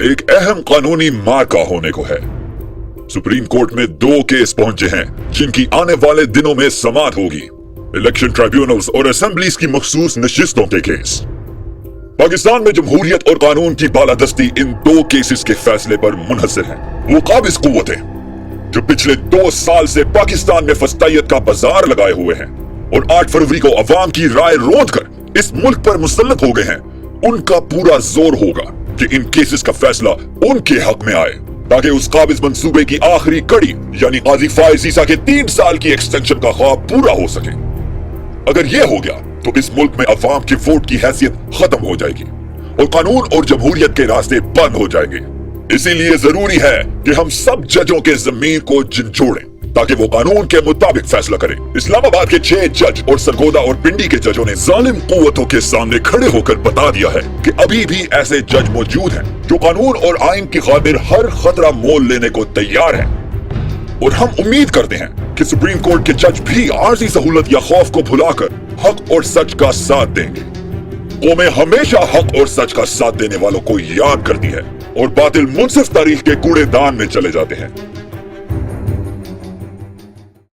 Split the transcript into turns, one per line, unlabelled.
एक अहम कानूनी मार्का होने को है। सुप्रीम कोर्ट में 2 केस पहुंचे हैं जिनकी आने वाले दिनों में समाअत होगी। इलेक्शन ट्राइब्यूनल्स और असेंबलीज की मखसूस नशिस्तों के केस। पाकिस्तान में जमहूरियत और कानून की बालादस्ती इन 2 केसेस के फैसले पर मुनहसर है। वो काबिज कुव्वतें जो पिछले 2 साल से पाकिस्तान में फस्तायत का बाजार लगाए हुए हैं और 8 फरवरी को अवाम की राय रोंद कर इस मुल्क पर मुसल्लत हो गए हैं, उनका पूरा जोर होगा कि इन केसेस का फैसला उनके हक में आए, ताकि उस काबिज मंसूबे की आखिरी कड़ी यानी काजी फाइज ईसा के 3 साल की एक्सटेंशन का ख्वाब पूरा हो सके। अगर यह हो गया तो इस मुल्क में अवाम की वोट की हैसियत खत्म हो जाएगी और कानून और जमहूरियत के रास्ते बंद हो जाएंगे। इसीलिए जरूरी है कि हम सब जजों के ज़मीर को झंझोड़ें ताकि वो कानून के मुताबिक फैसला करें। इस्लामाबाद के 6 जज और सरगोदा और पिंडी के जजों ने जालिम कुव्वतों के सामने खड़े होकर बता दिया है कि अभी भी ऐसे जज मौजूद हैं जो कानून और आइन की खातिर हर खतरा मोल लेने को तैयार हैं। और हम उम्मीद करते हैं कि सुप्रीम कोर्ट के जज भी आर्जी सहूलत या खौफ को भुलाकर हक और सच का साथ देंगे। कौमें हमेशा हक और सच का साथ देने वालों को याद करती है और बातिल मुनसिफ तारीख के कूड़ेदान में चले जाते हैं।